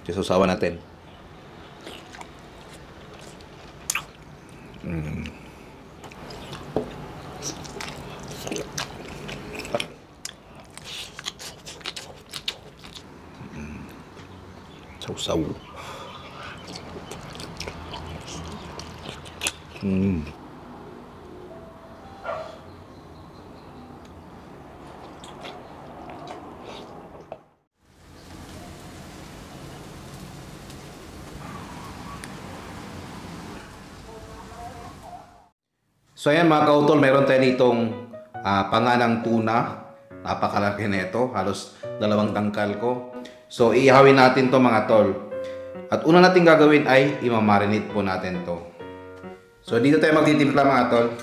Sausawan natin. Sausaw. So ayan mga kautol, meron tayo ditong panganang tuna. Napakalaki na ito, halos 2 tangkal ko. So iihawin natin to mga tol. At una natin gagawin ay imamarinate po natin to. So dito tayo magtitimpla mga tol.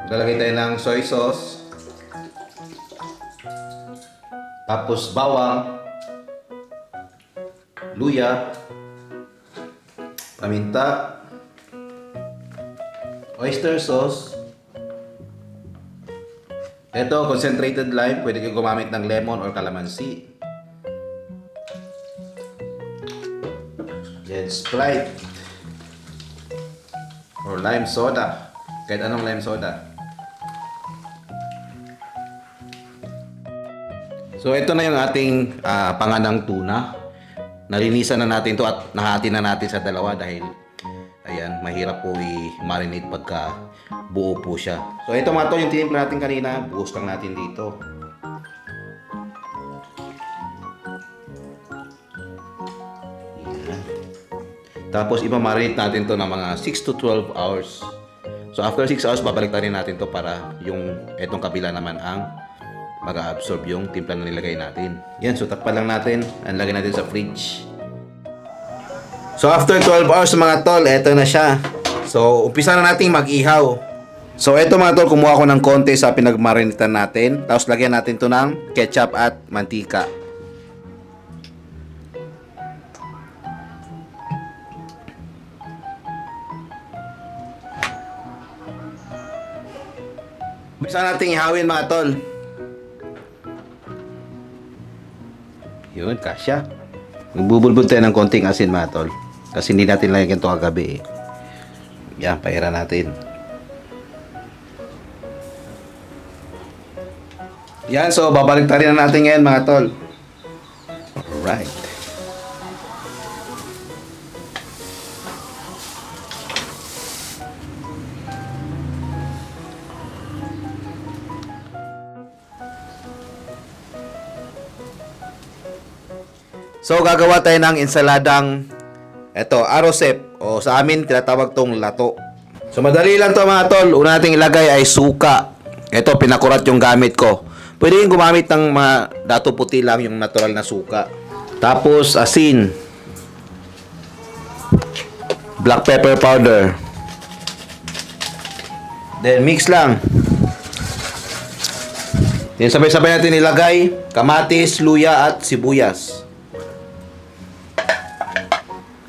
Lalagay tayo ng soy sauce. Tapos bawang, luya, paminta, oyster sauce. Ito, concentrated lime. Pwede kayo gumamit ng lemon or calamansi. Then Sprite or lime soda. Kahit anong lime soda. So ito na yung ating panganang tuna. Nalinisan na natin to at nahati na natin sa dalawa dahil ayan, mahirap po i-marinate pagka buo po siya. So ito mga tol, yung tinimpla natin kanina, buhos lang natin dito. Ayan. Tapos ipa-marinate natin to ng mga 6 to 12 hours. So after 6 hours, babalik rin natin to para yung etong kabila naman ang mag-absorb yung timpla na nilagay natin. Yan, so takpan lang natin. Ang lagay natin sa fridge. So after 12 hours mga tol, eto na siya. So umpisa na natin mag-ihaw. So eto mga tol, kumuha ko ng konti sa pinagmarinitan natin. Tapos lagyan natin to ng ketchup at mantika. Umpisa natin ihawin mga tol. Yun, kasya. Magbubulbul tayo ng konting asin mga tol. Kasi hindi natin lagyan ito kagabi eh. Yan, paira natin. Yan, so babalik tayo na natin ngayon mga tol. Alright. So gagawa tayo ng ensaladang arrosep o sa amin tinatawag tong lato. So madali lang to mga tol. Una nating ilagay ay suka. Ito pinakurat yung gamit ko. Pwede yung gumamit ng mga dato puti lang, yung natural na suka. Tapos asin. Black pepper powder. Then mix lang. Then sabay-sabay natin ilagay kamatis, luya at sibuyas.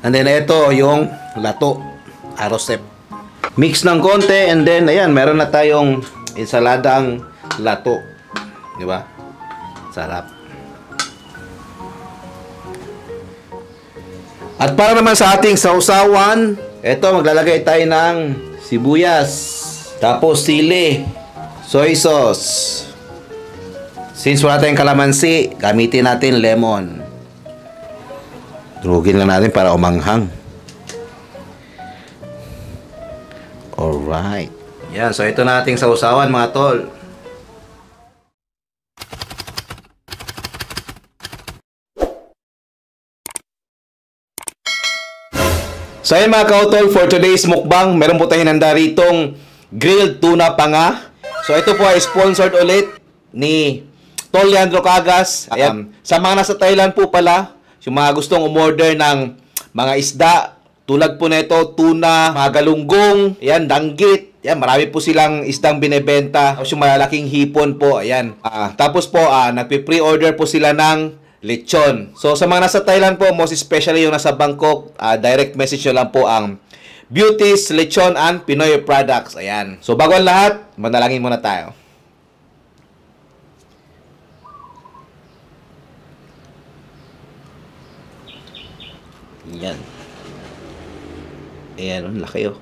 And then ito yung lato, arrosep. Mix ng konti and then ayan, meron na tayong ensaladang lato. Di ba? Sarap. At para naman sa ating sausawan, ito maglalagay tayo ng sibuyas, tapos sili, soy sauce. Since wala tayong kalamansi, gamitin natin lemon. Durugin lang natin para umanghang. Alright. Yan, so ito na ating sausawan mga tol. So ayun mga kautol, for today's mukbang, meron po tayong handa ritong grilled tuna panga. So ito po ay sponsored ulit ni Tol Leandro Cagas. Ayan, sa mga nasa Thailand po pala, yung mga gustong umorder ng mga isda, tulad po nito, tuna, mga galunggong, ayan, danggit, ayan, marami po silang isdang binebenta. Tapos yung malalaking hipon po, ayan. Tapos po, nagpi-pre-order po sila ng lechon. So sa mga nasa Thailand po, most especially yung nasa Bangkok, direct message nyo lang po ang Beauties, Lechon and Pinoy Products. Ayan. So bago ang lahat, manalangin muna tayo. Yan. Ayan, ang laki oh.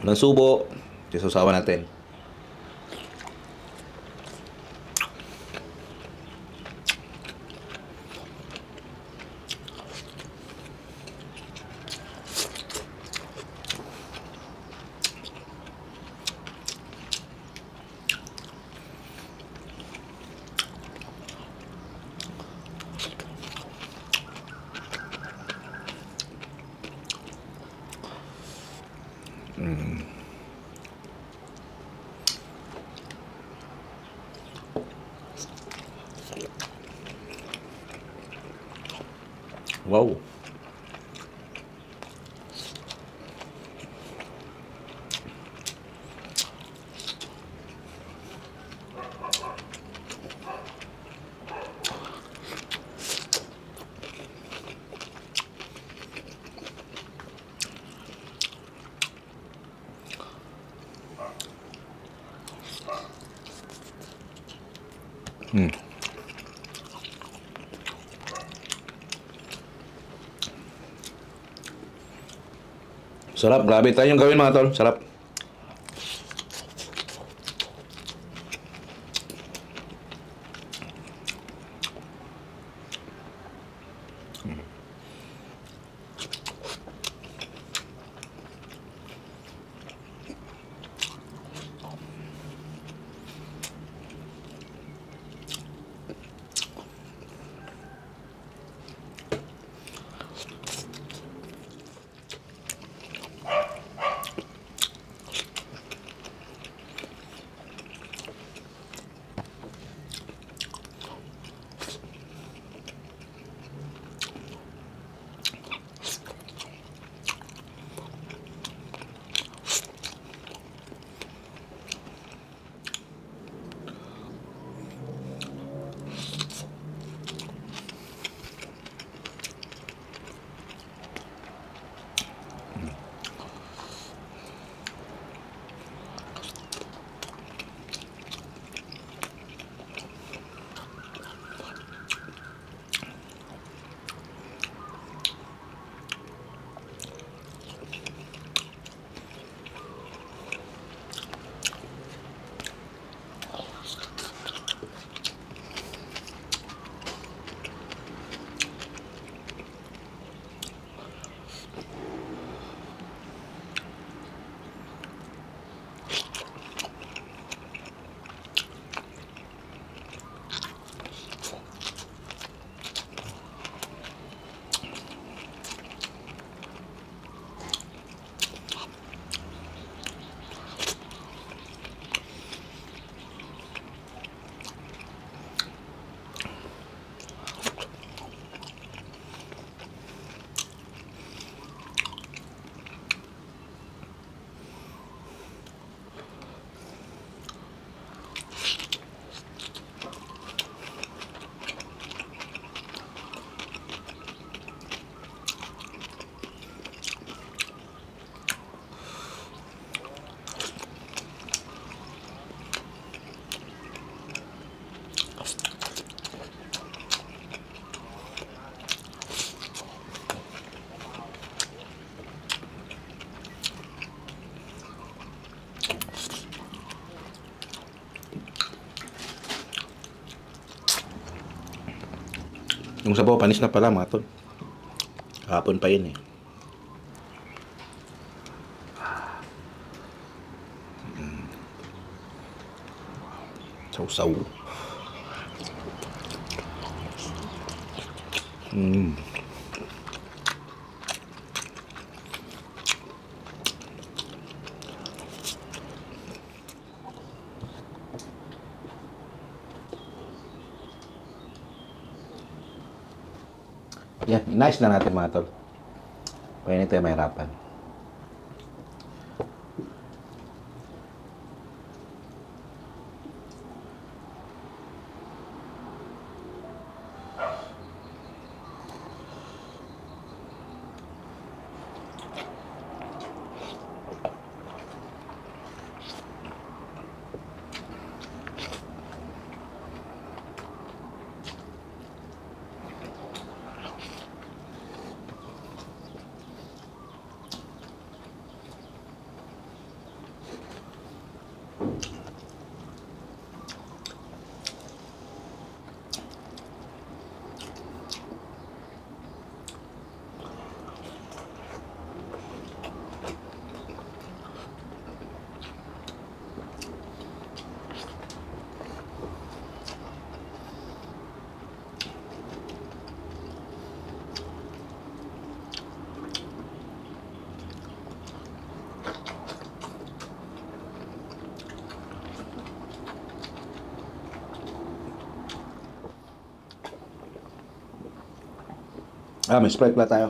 Ng subo. Isusawa natin. Wow. Sarap, grabe tayo yung gawin mga tol. Sarap. Yung sabaw, panis na pala mga tol. Hapon pa yun eh. Sausaw. Yan, nice na natin mga tol. Kaya nito ay mahirapan. May Sprite pala tayo.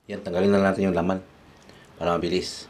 Yan, tanggalin na natin yung laman para mabilis.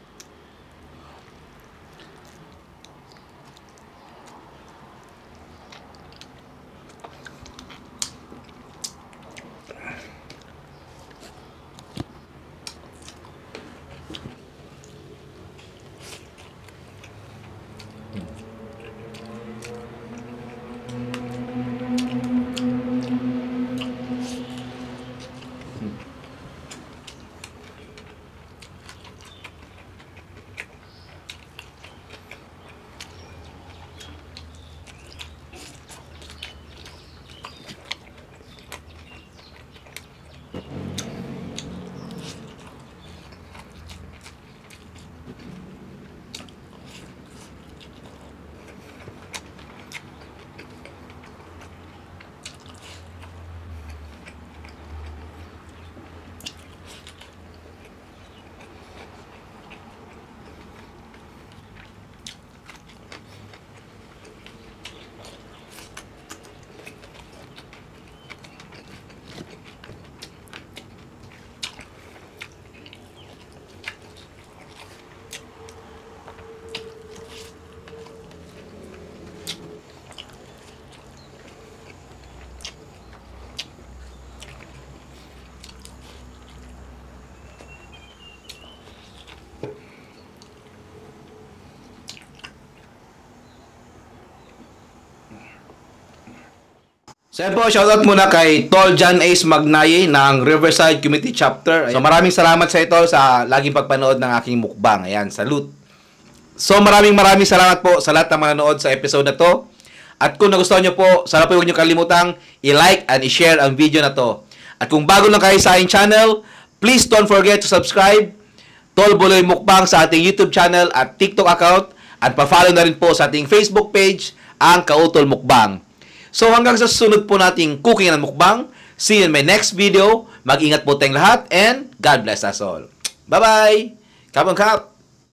So yan po, shoutout muna kay Tol John Ace Magnaye ng Riverside Community Chapter. So maraming salamat sa ito sa laging pagpanood ng aking mukbang. Ayan, salute. So maraming salamat po sa lahat ng manonood sa episode na to. At kung nagustuhan nyo po, sana po huwag nyo kalimutang i-like and i-share ang video na to. At kung bago lang kayo sa aking channel, please don't forget to subscribe Tol Buloy Mukbang sa ating YouTube channel at TikTok account. At pa-follow na rin po sa ating Facebook page, ang Kautol Mukbang. So hanggang sa susunod po nating cooking and mukbang. See you in my next video. Mag-ingat po tayong lahat and God bless us all. Bye-bye! Kapang kap!